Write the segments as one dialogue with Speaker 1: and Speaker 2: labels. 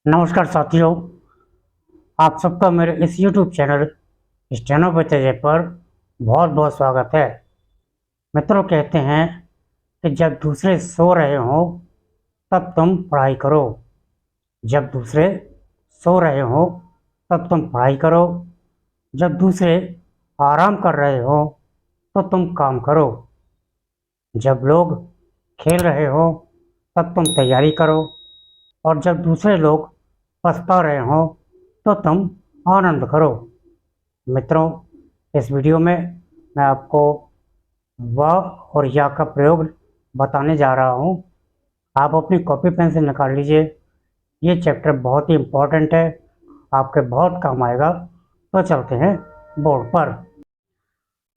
Speaker 1: नमस्कार साथियों। आप सबका मेरे इस YouTube चैनल स्टेनो बतेजे पर बहुत बहुत स्वागत है। मित्रों, कहते हैं कि जब दूसरे सो रहे हों तब तुम पढ़ाई करो। जब दूसरे सो रहे हों तब तुम पढ़ाई करो। जब दूसरे आराम कर रहे हो तो तुम काम करो। जब लोग खेल रहे हो तब तुम तैयारी करो। और जब दूसरे लोग पछता रहे हो तो तुम आनंद करो। मित्रों, इस वीडियो में मैं आपको व और या का प्रयोग बताने जा रहा हूँ। आप अपनी कॉपी पेंसिल निकाल लीजिए। ये चैप्टर बहुत ही इम्पोर्टेंट है, आपके बहुत काम आएगा। तो चलते हैं बोर्ड पर।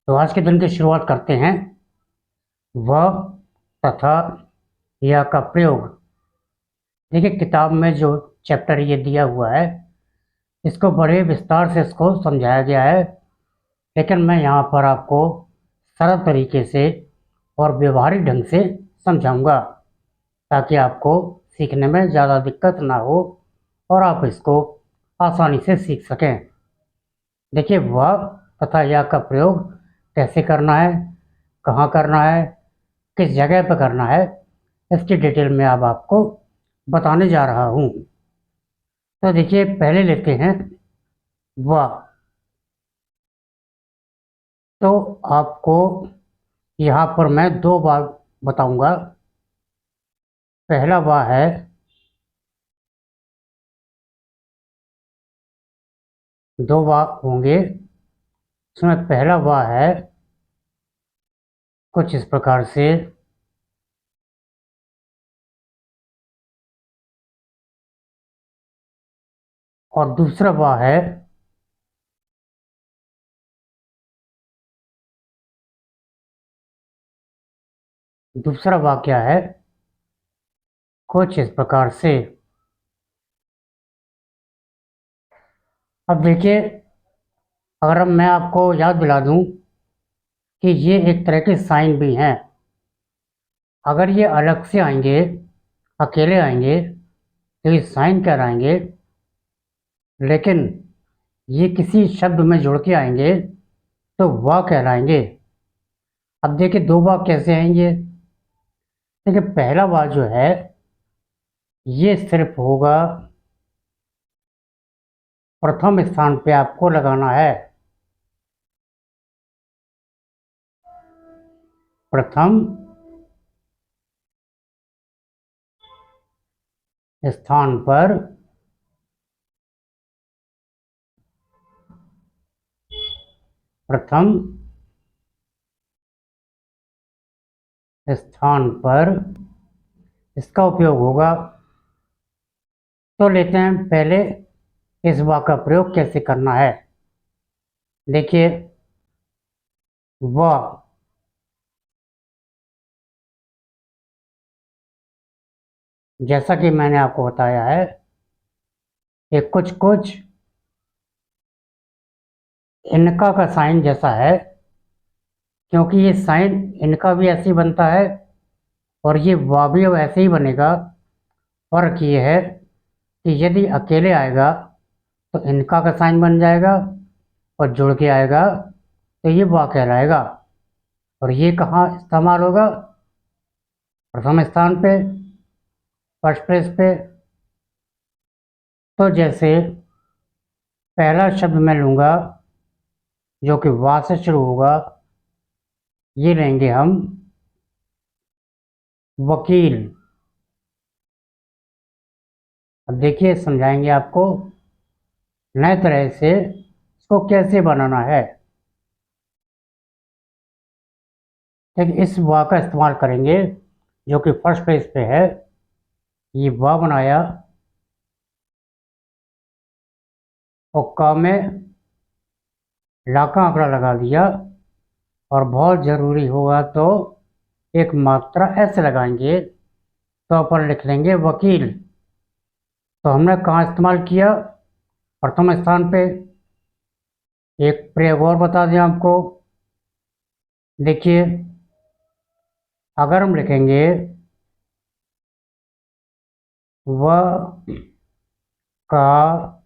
Speaker 1: तो आज के दिन की शुरुआत करते हैं व तथा या का प्रयोग। देखिए, किताब में जो चैप्टर ये दिया हुआ है इसको बड़े विस्तार से इसको समझाया गया है, लेकिन मैं यहाँ पर आपको सरल तरीके से और व्यवहारिक ढंग से समझाऊंगा ताकि आपको सीखने में ज़्यादा दिक्कत ना हो और आप इसको आसानी से सीख सकें। देखिए, वह तथा या का प्रयोग कैसे करना है, कहाँ करना है, किस जगह पर करना है, इसकी डिटेल में अब आपको बताने जा रहा हूँ। तो देखिए, पहले लेते हैं वह। तो आपको यहाँ पर मैं दो बार बताऊंगा। पहला वह है, दो वाह होंगे। इसमें पहला वाह है कुछ इस प्रकार से, और दूसरा वाह है दूसरा वाह क्या है, कुछ इस प्रकार से। अब देखिए, अगर अब मैं आपको याद दिला दूं कि ये एक तरह के साइन भी हैं। अगर ये अलग से आएंगे, अकेले आएंगे, तो ये साइन कहलाएंगे। लेकिन ये किसी शब्द में जुड़ के आएंगे तो वाह कहलाएंगे। अब देखिए, दो वाह कैसे आएंगे। देखिए, पहला वाह जो है ये सिर्फ होगा, प्रथम स्थान पे आपको लगाना है। प्रथम स्थान पर प्रथम स्थान पर इसका उपयोग होगा। तो लेते हैं पहले इस वाक्य का प्रयोग कैसे करना है। देखिए, वह, जैसा कि मैंने आपको बताया है, ये कुछ कुछ इनका का साइन जैसा है, क्योंकि ये साइन इनका भी ऐसे ही बनता है और ये वाह भी अब ऐसे ही बनेगा। फर्क ये है कि यदि अकेले आएगा तो इनका का साइन बन जाएगा और जुड़ के आएगा तो ये वाह कहलाएगा। और ये कहाँ इस्तेमाल होगा? प्रथम स्थान पे, फर्स्ट प्लेस पे। तो जैसे पहला शब्द मैं लूँगा जो कि वाह से शुरू होगा, ये लेंगे हम वकील। अब देखिए, समझाएंगे आपको नए तरह से इसको कैसे बनाना है। ठीक, इस वाह का इस्तेमाल करेंगे जो कि फर्स्ट पेज पे है। ये वाह बनाया और का में ला का आंकड़ा लगा दिया, और बहुत ज़रूरी होगा तो एक मात्रा ऐसे लगाएंगे तो अपन लिख लेंगे वकील। तो हमने कहाँ इस्तेमाल किया? प्रथम स्थान पे। एक प्रयोग और बता दें आपको। देखिए, अगर हम लिखेंगे वह का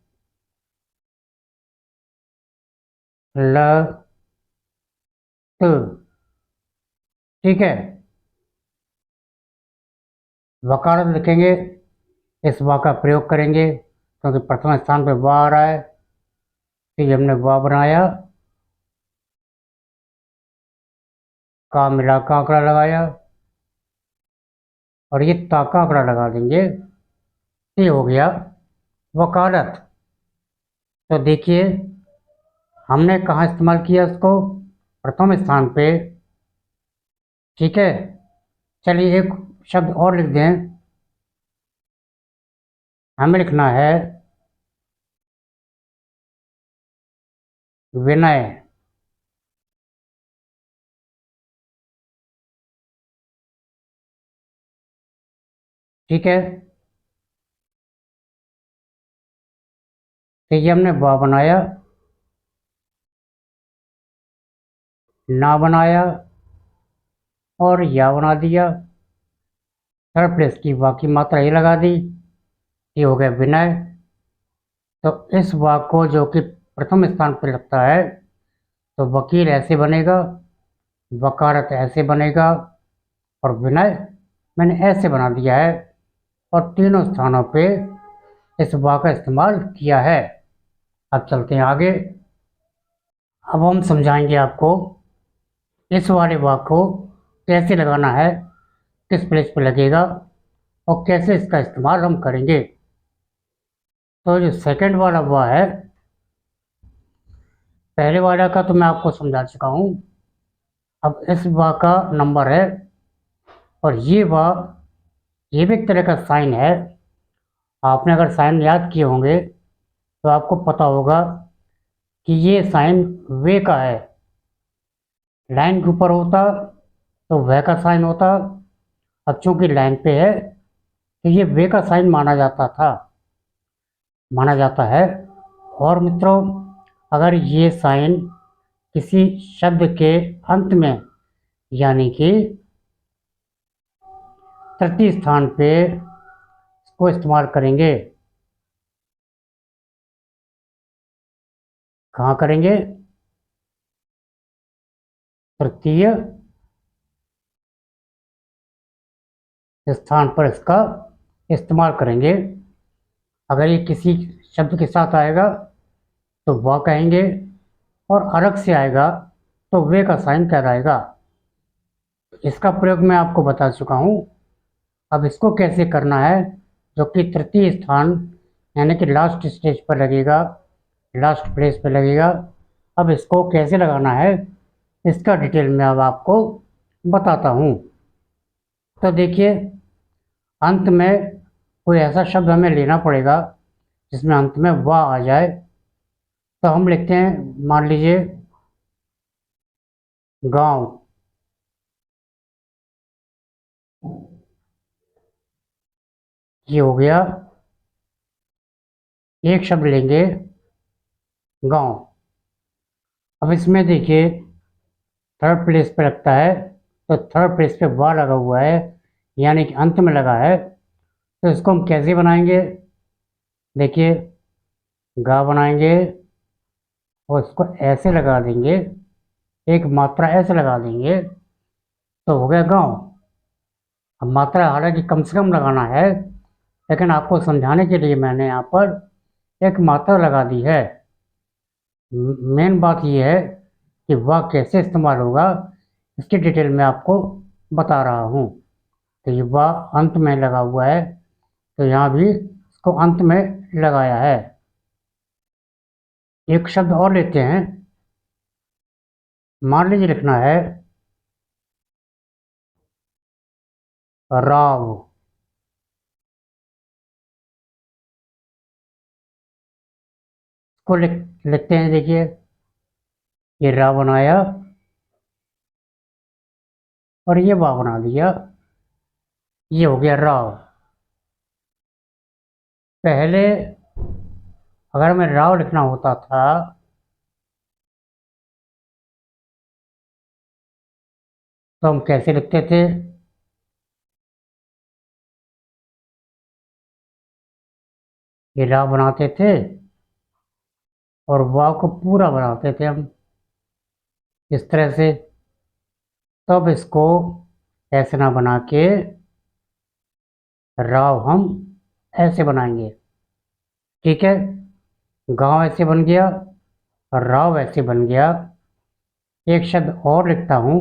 Speaker 1: लत। ठीक है, वकालत लिखेंगे, इस वा का प्रयोग करेंगे क्योंकि प्रथम स्थान पे वा आ रहा है, तो ये हमने वा बनाया, का मिला का आंकड़ा लगाया और ये ता का आंकड़ा लगा देंगे, ये हो गया वकालत। तो देखिए हमने कहाँ इस्तेमाल किया इसको, प्रथम स्थान पे। ठीक है, चलिए एक शब्द और लिख दें, हमें लिखना है विनय। ठीक है, तो ये हमने वा बनाया, ना बनाया और या बना दिया, थर्ड प्लेस की वा की मात्रा ये लगा दी, ये हो गया विनय। तो इस वाक को जो कि प्रथम स्थान पर लगता है, तो वकील ऐसे बनेगा, वकालत ऐसे बनेगा और विनय मैंने ऐसे बना दिया है, और तीनों स्थानों पे इस वाक का इस्तेमाल किया है। अब चलते हैं आगे। अब हम समझाएंगे आपको इस वाले वाक को कैसे लगाना है, किस प्लेस पे लगेगा और कैसे इसका इस्तेमाल हम करेंगे। तो जो सेकंड वाला वाह है, पहले वाला का तो मैं आपको समझा चुका हूँ। अब इस वाह का नंबर है, और ये वाह ये भी एक तरह का साइन है। आपने अगर साइन याद किए होंगे तो आपको पता होगा कि ये साइन वे का है। लाइन के ऊपर होता तो वह का साइन होता, अब चूंकि लाइन पे है तो ये वे का साइन माना जाता था, माना जाता है। और मित्रों, अगर ये साइन किसी शब्द के अंत में, यानी कि तृतीय स्थान पे इसको इस्तेमाल करेंगे, कहाँ करेंगे, तृतीय स्थान पर इसका इस्तेमाल करेंगे। अगर ये किसी शब्द के साथ आएगा तो वह कहेंगे, और अलग से आएगा तो वे का साइन कहलाएगा। इसका प्रयोग मैं आपको बता चुका हूँ। अब इसको कैसे करना है, जो कि तृतीय स्थान यानी कि लास्ट स्टेज पर लगेगा, लास्ट प्लेस पर लगेगा। अब इसको कैसे लगाना है, इसका डिटेल में अब आपको बताता हूँ। तो देखिए, अंत में कोई ऐसा शब्द हमें लेना पड़ेगा जिसमें अंत में वाह आ जाए। तो हम लिखते हैं, मान लीजिए गांव। ये हो गया, एक शब्द लेंगे गांव। अब इसमें देखिए थर्ड प्लेस पे लगता है, तो थर्ड प्लेस पे वाह लगा हुआ है, यानी कि अंत में लगा है। तो इसको हम कैसे बनाएंगे, देखिए गा बनाएंगे और इसको ऐसे लगा देंगे, एक मात्रा ऐसे लगा देंगे, तो हो गया गांव। अब मात्रा हालांकि कम से कम लगाना है, लेकिन आपको समझाने के लिए मैंने यहाँ पर एक मात्रा लगा दी है। मेन बात यह है कि वह कैसे इस्तेमाल होगा, इसकी डिटेल में आपको बता रहा हूँ। तो ये वह अंत में लगा हुआ है, तो यहाँ भी इसको अंत में लगाया है। एक शब्द और लेते हैं, मान लीजिए लिखना है राव। इसको लिखते हैं, देखिए ये रा बनाया और ये वाह बना दिया, ये हो गया राव। पहले अगर हमें राव लिखना होता था तो हम कैसे लिखते थे, ये रा बनाते थे और वाव को पूरा बनाते थे हम इस तरह से। तब इसको ऐसे ना बना के राव हम ऐसे बनाएंगे। ठीक है, गांव ऐसे बन गया और राव ऐसे बन गया। एक शब्द और लिखता हूं,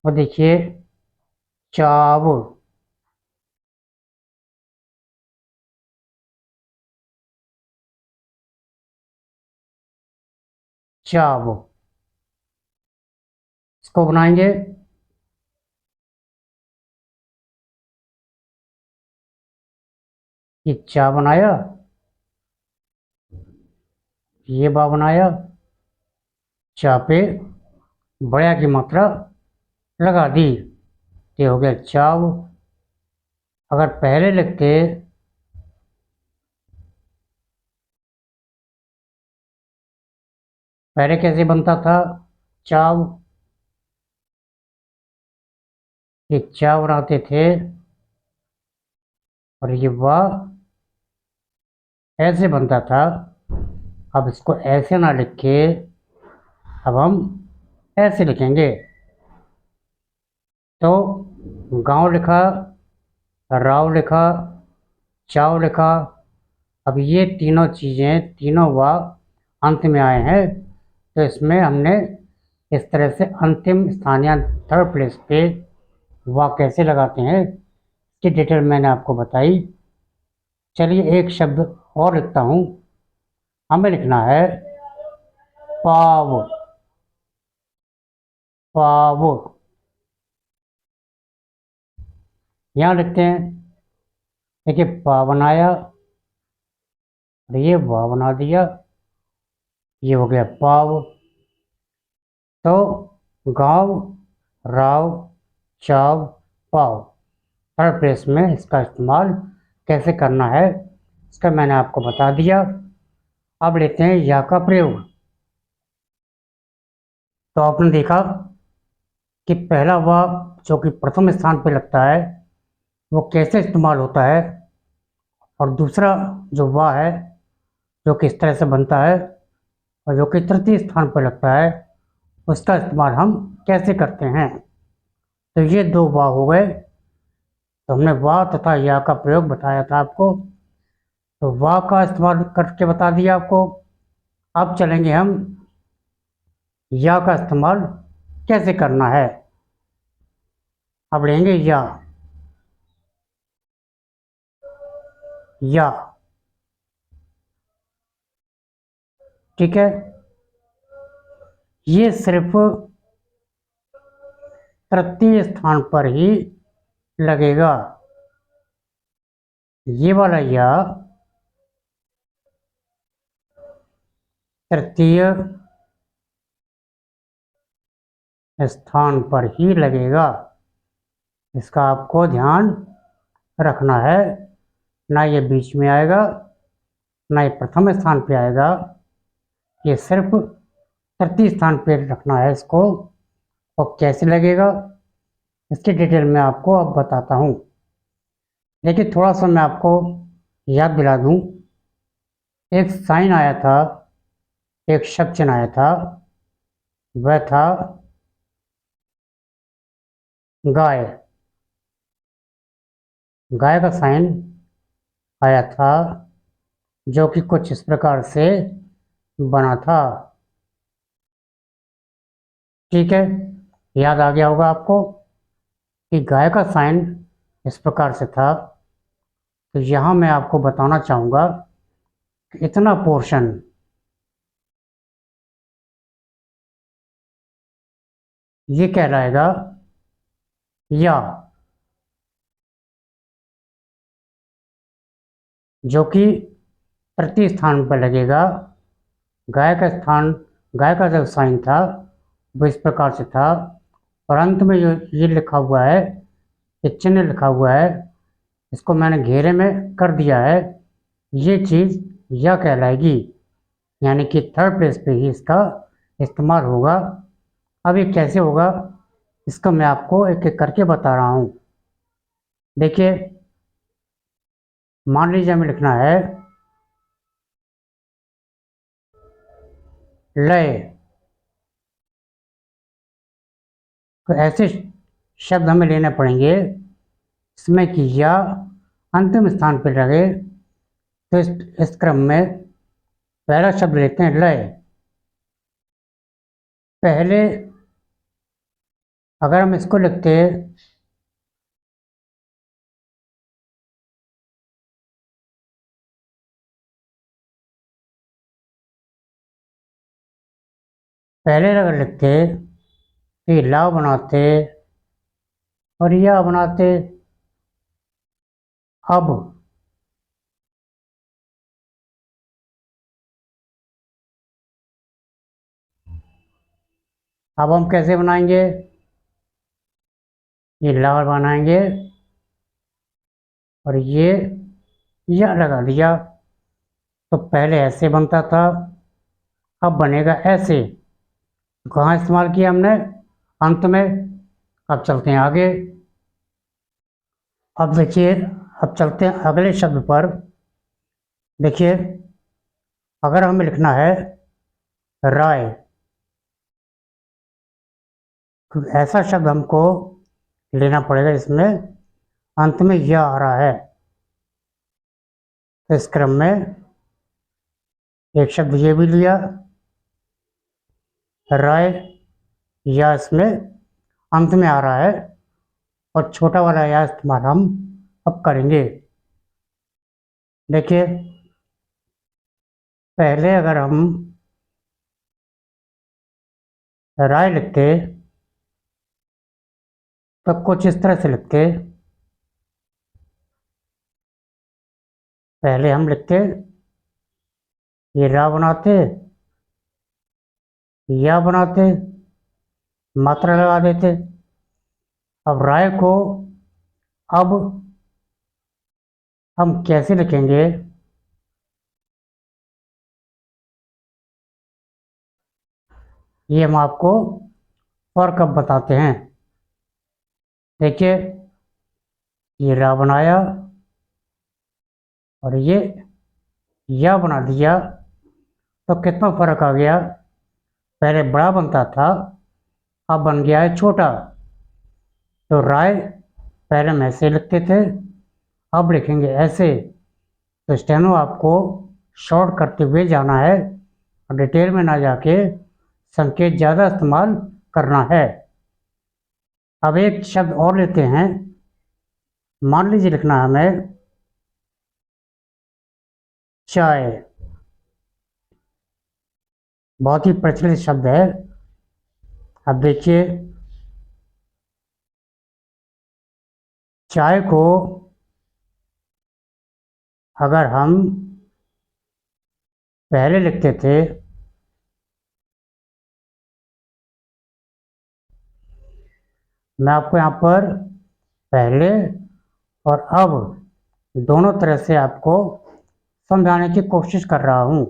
Speaker 1: वो देखिए, चाव। चाव, इसको बनाएंगे। ये चा बनाया, ये बा बनाया, चा पे बड़ा की मात्रा लगा दी, ये हो गया चाव। अगर पहले लिखते, पहले कैसे बनता था चाव, ये चा बनाते थे और ये वाह ऐसे बनता था। अब इसको ऐसे ना लिख के अब हम ऐसे लिखेंगे। तो गांव लिखा, राव लिखा, चाव लिखा। अब ये तीनों चीज़ें, तीनों वाह अंत में आए हैं, तो इसमें हमने इस तरह से अंतिम स्थान या थर्ड प्लेस पे वाह कैसे लगाते हैं इसकी डिटेल मैंने आपको बताई। चलिए एक शब्द और लिखता हूँ। हमें लिखना है पाव। पाव, यहाँ लिखते हैं। देखिए, पा बनाया और ये वाह बना दिया, ये हो गया पाव। तो गांव, राव, चाव, पाव, थर्ड प्लेस में इसका इस्तेमाल कैसे करना है इसका मैंने आपको बता दिया। अब लेते हैं या का प्रयोग। तो आपने देखा कि पहला वाव जो कि प्रथम स्थान पर लगता है वो कैसे इस्तेमाल होता है, और दूसरा जो वाव है जो कि इस तरह से बनता है और जो कि तृतीय स्थान पर लगता है उसका इस्तेमाल हम कैसे करते हैं। तो ये दो वाव हो गए। तो हमने वाव तथा या का प्रयोग बताया था आपको, तो वाव का इस्तेमाल करके बता दिया आपको। अब चलेंगे हम या का इस्तेमाल कैसे करना है। अब लेंगे या। ठीक है, ये सिर्फ तृतीय स्थान पर ही लगेगा। ये वाला या तृतीय स्थान पर ही लगेगा, इसका आपको ध्यान रखना है। ना ये बीच में आएगा, ना ये प्रथम स्थान पे आएगा, ये सिर्फ तृतीय स्थान पे रखना है इसको। और कैसे लगेगा इसकी डिटेल में आपको अब बताता हूँ। लेकिन थोड़ा सा मैं आपको याद दिला दूँ, एक साइन आया था, एक शब्द चिन्ह आया था, वह था गाय। गाय का साइन आया था जो कि कुछ इस प्रकार से बना था। ठीक है, याद आ गया होगा आपको कि गाय का साइन इस प्रकार से था। तो यहाँ मैं आपको बताना चाहूँगा कि इतना पोर्शन, ये कहलाएगा या, जो कि तृतीय स्थान पर लगेगा। गाय का स्थान, गाय का जो साइन था वो इस प्रकार से था, और अंत में ये लिखा हुआ है, ये चिन्ह लिखा हुआ है, इसको मैंने घेरे में कर दिया है। ये चीज़ या कहलाएगी, यानी कि थर्ड प्लेस पे ही इसका इस्तेमाल होगा। अब ये कैसे होगा इसका मैं आपको एक एक करके बता रहा हूँ। देखिए, मान लीजिए हमें लिखना है लय, तो ऐसे शब्द हमें लेने पड़ेंगे इसमें कि या अंतिम स्थान पर रहे। तो इस क्रम में पहला शब्द लेते हैं लय। पहले अगर हम इसको लिखते पहले अगर लिखते तो ये ला बनाते और या बनाते। अब हम कैसे बनाएंगे, ये ला बनाएंगे और ये या लगा दिया। तो पहले ऐसे बनता था, अब बनेगा ऐसे। कहाँ इस्तेमाल किया हमने, अंत में। अब चलते हैं आगे। अब देखिए, अब चलते हैं अगले शब्द पर। देखिए, अगर हमें लिखना है राय, तो ऐसा शब्द हमको लेना पड़ेगा इसमें अंत में यह आ रहा है। तो इस क्रम में एक शब्द ये भी लिया राय, या इसमें अंत में आ रहा है, और छोटा वाला या इस्तेमाल हम अब करेंगे। देखिए, पहले अगर हम राय लिखते तो कुछ इस तरह से लिखते। पहले हम लिखते ये रा बनाते, या बनाते, मात्रा लगा देते। अब राय को अब हम कैसे लिखेंगे, ये हम आपको और कब बताते हैं। देखिए, ये रा बनाया और ये या बना दिया, तो कितना फर्क आ गया। पहले बड़ा बनता था, अब बन गया है छोटा। तो राय पहले हम ऐसे लिखते थे, अब लिखेंगे ऐसे। तो स्टेनो आपको शॉर्ट करते हुए जाना है और डिटेल में ना जाके संकेत ज़्यादा इस्तेमाल करना है। अब एक शब्द और लेते हैं। मान लीजिए लिखना है हमें चाय, बहुत ही प्रचलित शब्द है। अब देखिए, चाय को अगर हम पहले लिखते थे, मैं आपको यहाँ पर पहले और अब दोनों तरह से आपको समझाने की कोशिश कर रहा हूँ।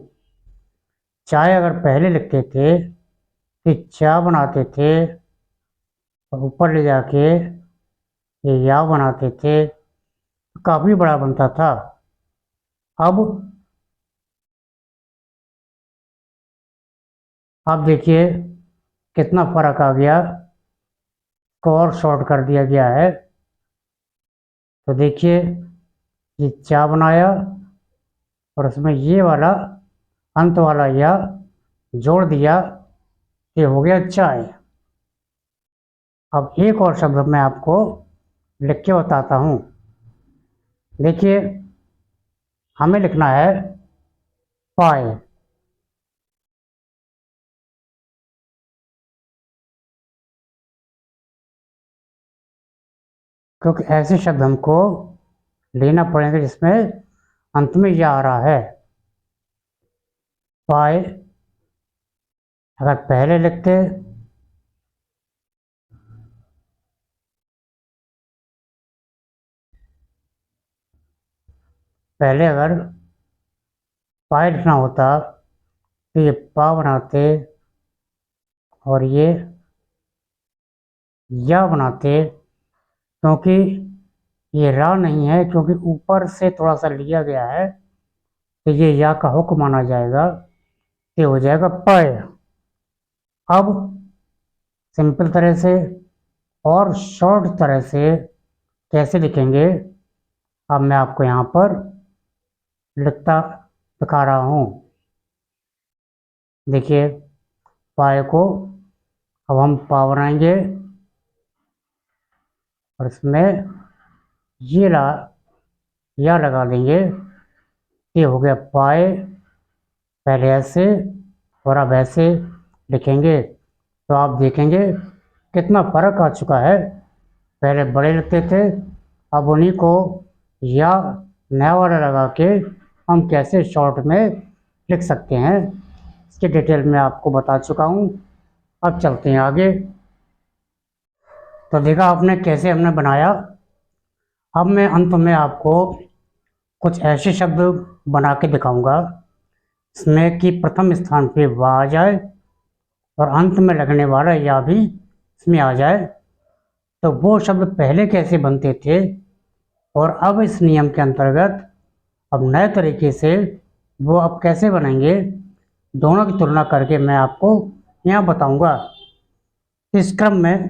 Speaker 1: चाय अगर पहले लिखते थे कि चा बनाते थे और ऊपर ले जाके ये या बनाते थे, काफ़ी बड़ा बनता था। अब देखिए कितना फर्क आ गया, को और शॉर्ट कर दिया गया है। तो देखिए, ये चा बनाया और उसमें ये वाला अंत वाला या जोड़ दिया, ये हो गया चाय। अब एक और शब्द मैं आपको लिख के बताता हूँ। देखिए, हमें लिखना है पाए। क्योंकि ऐसे शब्द हमको लेना पड़ेंगे जिसमें अंत में यह आ रहा है। पाए अगर पहले लिखते पहले अगर पाए लिखना होता तो ये पा बनाते और ये या बनाते, क्योंकि ये रा नहीं है, क्योंकि ऊपर से थोड़ा सा लिया गया है, तो ये या का हुक्म माना जाएगा, ये हो जाएगा पय। अब सिंपल तरह से और शॉर्ट तरह से कैसे लिखेंगे, अब मैं आपको यहाँ पर लिखता दिखा रहा हूँ। देखिए, पाए को अब हम पा बनाएंगे, और इसमें ये या लगा देंगे, ये हो गया पाए। पहले ऐसे और अब ऐसे लिखेंगे, तो आप देखेंगे कितना फर्क आ चुका है। पहले बड़े लिखते थे, अब उन्हीं को या नया वाला लगा के हम कैसे शॉर्ट में लिख सकते हैं, इसके डिटेल में आपको बता चुका हूँ। अब चलते हैं आगे। तो देखा आपने कैसे हमने बनाया। अब मैं अंत में आपको कुछ ऐसे शब्द बना के दिखाऊंगा इसमें कि प्रथम स्थान पे वाह आ जाए और अंत में लगने वाला या भी इसमें आ जाए। तो वो शब्द पहले कैसे बनते थे और अब इस नियम के अंतर्गत अब नए तरीके से वो अब कैसे बनेंगे, दोनों की तुलना करके मैं आपको यहाँ बताऊंगा। इस क्रम में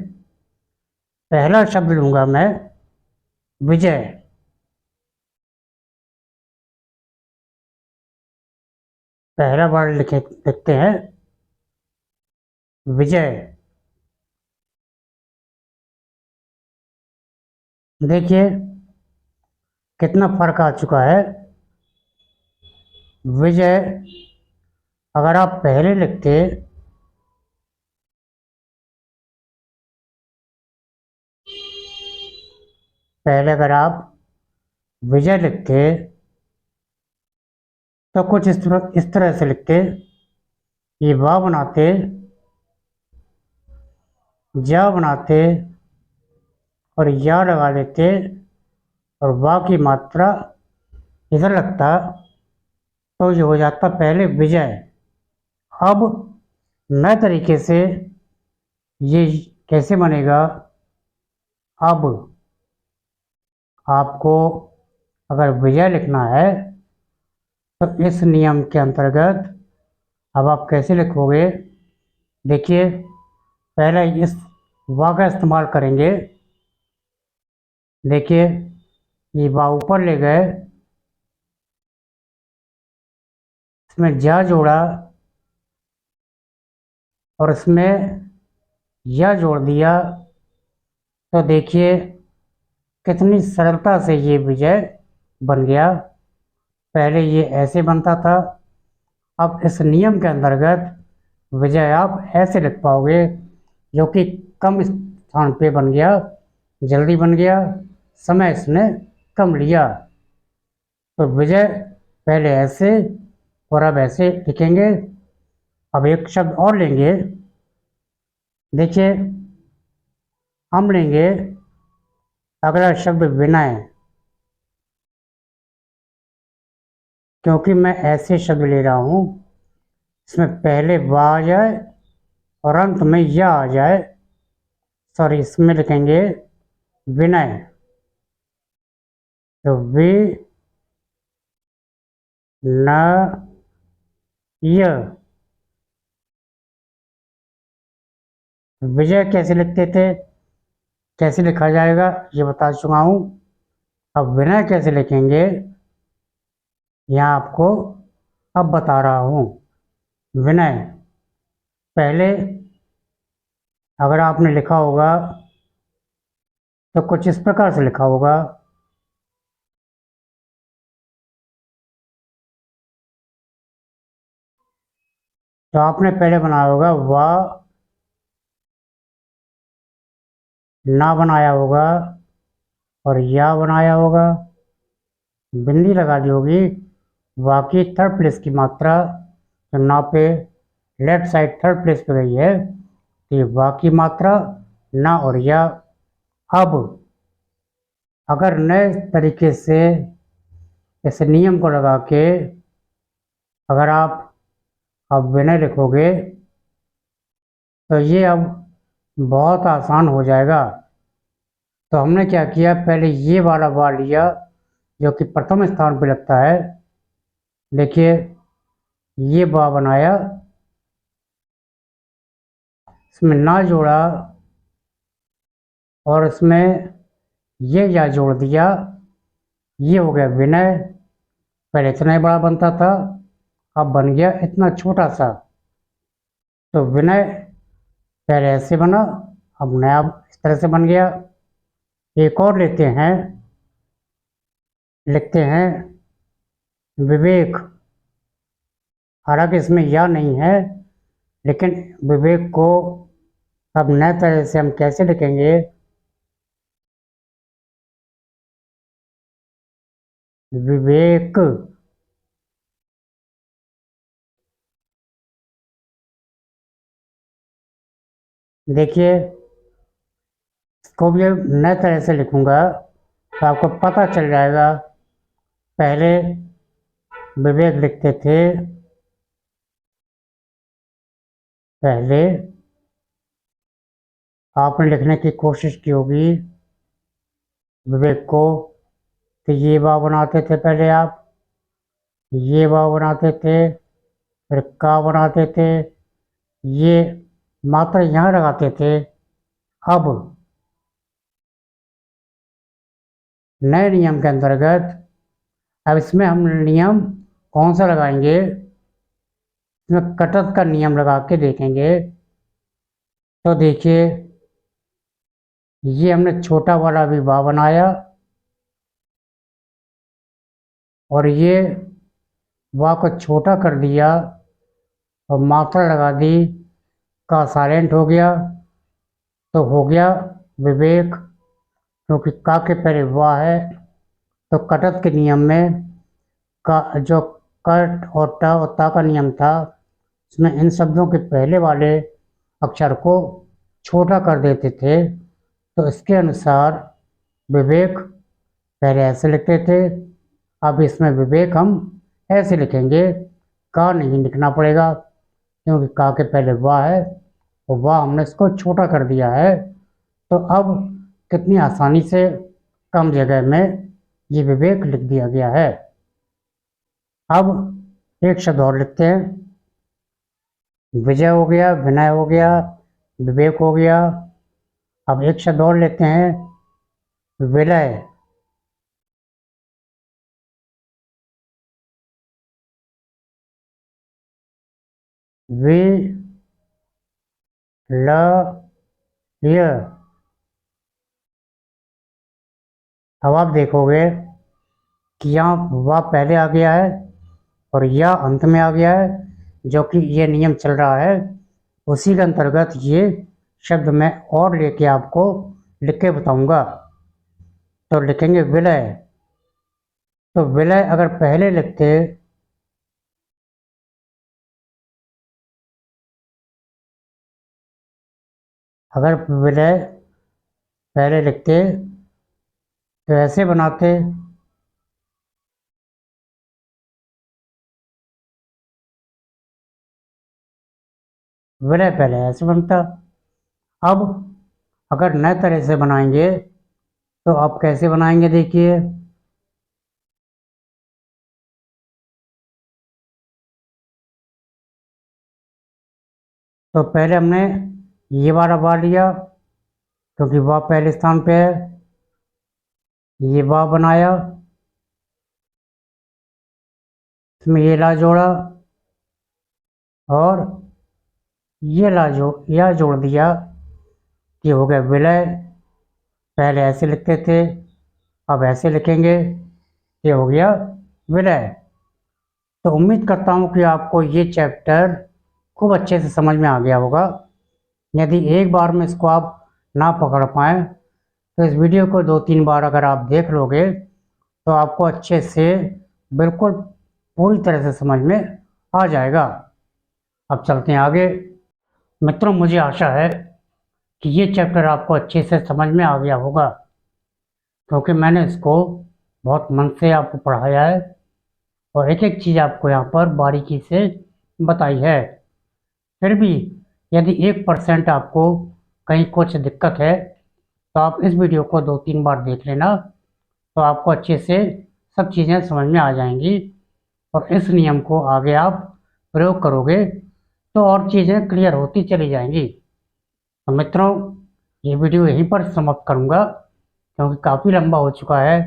Speaker 1: पहला शब्द लूंगा मैं विजय। पहला वर्ड लिखते हैं विजय। देखिए कितना फर्क आ चुका है। विजय अगर आप पहले लिखते, पहले अगर आप विजय लिखते तो कुछ इस तरह से लिखते, ये वाह बनाते, जा बनाते और या लगा देते और वाह की मात्रा इधर लगता, तो ये हो जाता पहले विजय। अब नए तरीके से ये कैसे बनेगा, अब आपको अगर विजय लिखना है तो इस नियम के अंतर्गत अब आप कैसे लिखोगे। देखिए पहले इस वाह का इस्तेमाल करेंगे। देखिए ये वाह ऊपर ले गए, इसमें जा जोड़ा और इसमें या जोड़ दिया, तो देखिए कितनी सरलता से ये विजय बन गया। पहले ये ऐसे बनता था, अब इस नियम के अंतर्गत विजय आप ऐसे लिख पाओगे, जो कि कम स्थान पे बन गया, जल्दी बन गया, समय इसने कम लिया। तो विजय पहले ऐसे और अब ऐसे लिखेंगे। अब एक शब्द और लेंगे। देखिए हम लेंगे अगला शब्द विनय, क्योंकि मैं ऐसे शब्द ले रहा हूँ इसमें पहले वाह आ जाए और अंत में या आ जाए। सॉरी, इसमें लिखेंगे विनय। तो वि न य। विजय कैसे लिखते थे, कैसे लिखा जाएगा ये बता चुका हूँ। अब विनय कैसे लिखेंगे यहाँ आपको अब बता रहा हूँ। विनय पहले अगर आपने लिखा होगा तो कुछ इस प्रकार से लिखा होगा। तो आपने पहले बनाया होगा वाह, ना बनाया होगा और या बनाया होगा, बिंदी लगा दी होगी। वाकई थर्ड प्लेस की मात्रा जो ना पे लेफ्ट साइड थर्ड प्लेस पे गई है, तो ये वाकई मात्रा ना और या। अब अगर नए तरीके से इस नियम को लगा के अगर आप अब विनय लिखोगे तो ये अब बहुत आसान हो जाएगा। तो हमने क्या किया, पहले ये वाला बार लिया जो कि प्रथम स्थान पे लगता है। देखिए ये बा बनाया, इसमें ना जोड़ा और इसमें ये या जोड़ दिया। ये हो गया विनय। पहले इतना ही बड़ा बनता था, अब बन गया इतना छोटा सा। तो विनय पहले ऐसे बना, अब नया इस तरह से बन गया। एक और लेते हैं, लिखते हैं विवेक। हालांकि इसमें या नहीं है, लेकिन विवेक को अब नए तरह से हम कैसे लिखेंगे। विवेक। देखिए इसको भी नए तरह से लिखूंगा तो आपको पता चल जाएगा। पहले विवेक लिखते थे, पहले आपने लिखने की कोशिश की होगी विवेक को, तो ये वाव बनाते थे पहले आप, ये वाव बनाते थे, फिर का बनाते थे, ये मात्रा यहाँ लगाते थे। अब नए नियम के अंतर्गत अब इसमें हम नियम कौन सा लगाएंगे, इसमें कटत का नियम लगा के देखेंगे। तो देखिए ये हमने छोटा वाला भी वाव बनाया और ये वाव को छोटा कर दिया और मात्रा लगा दी, का साइलेंट हो गया तो हो गया विवेक। क्योंकि का के पहले वाह है तो कटत के नियम में का जो कट और ट और ता का नियम था, उसमें इन शब्दों के पहले वाले अक्षर को छोटा कर देते थे। तो इसके अनुसार विवेक पहले ऐसे लिखते थे, अब इसमें विवेक हम ऐसे लिखेंगे। का नहीं लिखना पड़ेगा क्योंकि का के पहले वाह है और वाह हमने इसको छोटा कर दिया है। तो अब कितनी आसानी से कम जगह में ये विवेक लिख दिया गया है। अब एक शब्द और लिखते हैं, विजय हो गया, विनय हो गया, विवेक हो गया। अब एक शब्द और लेते हैं, विलय। वि ल य। अब आप देखोगे कि यहाँ वाह पहले आ गया है और यह अंत में आ गया है, जो कि ये नियम चल रहा है। उसी के अंतर्गत ये शब्द मैं और लेके आपको लिख के बताऊंगा। तो लिखेंगे विलय। तो विलय अगर पहले लिखते, अगर विलय पहले लिखते तो ऐसे बनाते, विलय पहले ऐसे बनता। अब अगर नए तरह से बनाएंगे तो आप कैसे बनाएंगे, देखिए तो पहले हमने ये वाला बार लिया क्योंकि वाह पहले स्थान पे है, ये वाह बनाया, इसमें ये ला जोड़ा और ये ला यह जोड़ दिया, ये हो गया विलय। पहले ऐसे लिखते थे, अब ऐसे लिखेंगे, ये हो गया विलय। तो उम्मीद करता हूँ कि आपको ये चैप्टर खूब अच्छे से समझ में आ गया होगा। यदि एक बार में इसको आप ना पकड़ पाएँ तो इस वीडियो को 2-3 बार अगर आप देख लोगे तो आपको अच्छे से बिल्कुल पूरी तरह से समझ में आ जाएगा। अब चलते हैं आगे। मित्रों मुझे आशा है कि ये चैप्टर आपको अच्छे से समझ में आ गया होगा, क्योंकि मैंने इसको बहुत मन से आपको पढ़ाया है और एक एक चीज़ आपको यहाँ पर बारीकी से बताई है। फिर भी यदि 1% आपको कहीं कुछ दिक्कत है तो आप इस वीडियो को 2-3 बार देख लेना, तो आपको अच्छे से सब चीज़ें समझ में आ जाएंगी और इस नियम को आगे आप प्रयोग करोगे तो और चीज़ें क्लियर होती चली जाएंगी। तो मित्रों, ये वीडियो यहीं पर समाप्त करूँगा क्योंकि काफ़ी लंबा हो चुका है।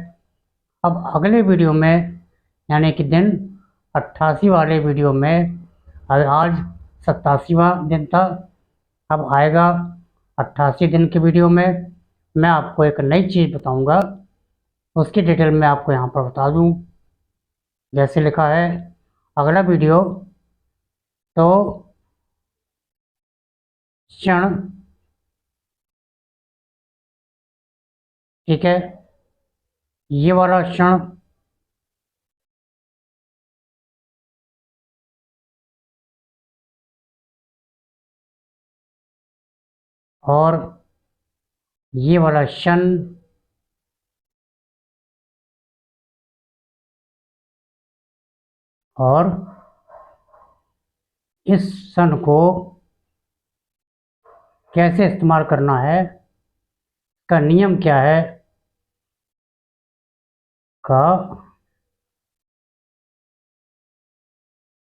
Speaker 1: अब अगले वीडियो में, यानी कि दिन 88 वाले वीडियो में, आज 87वां दिन था, अब आएगा 88 दिन के वीडियो में मैं आपको एक नई चीज़ बताऊंगा। उसकी डिटेल मैं आपको यहाँ पर बता दूँ। जैसे लिखा है अगला वीडियो, तो क्षण, ठीक है, ये वाला क्षण और ये वाला क्षण और इस क्षण को कैसे इस्तेमाल करना है, का नियम क्या है, का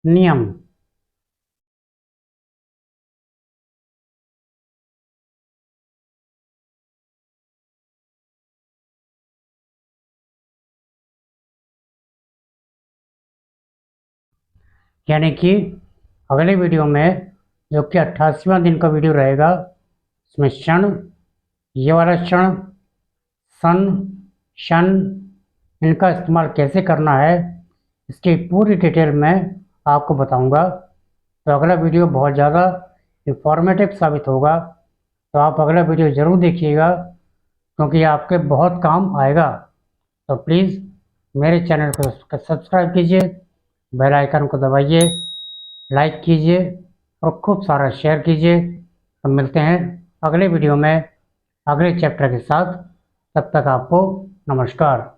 Speaker 1: नियम। यानी कि अगले वीडियो में, जो कि 88वां दिन का वीडियो रहेगा, इसमें क्षण, ये वाला क्षण, सन, शन, इनका इस्तेमाल कैसे करना है, इसकी पूरी डिटेल मैं आपको बताऊंगा। तो अगला वीडियो बहुत ज़्यादा इंफॉर्मेटिव साबित होगा, तो आप अगला वीडियो ज़रूर देखिएगा क्योंकि ये आपके बहुत काम आएगा। तो प्लीज़ मेरे चैनल को सब्सक्राइब कीजिए, बेल आइकन को दबाइए, लाइक कीजिए और खूब सारा शेयर कीजिए। तो मिलते हैं अगले वीडियो में अगले चैप्टर के साथ। तब तक आपको नमस्कार।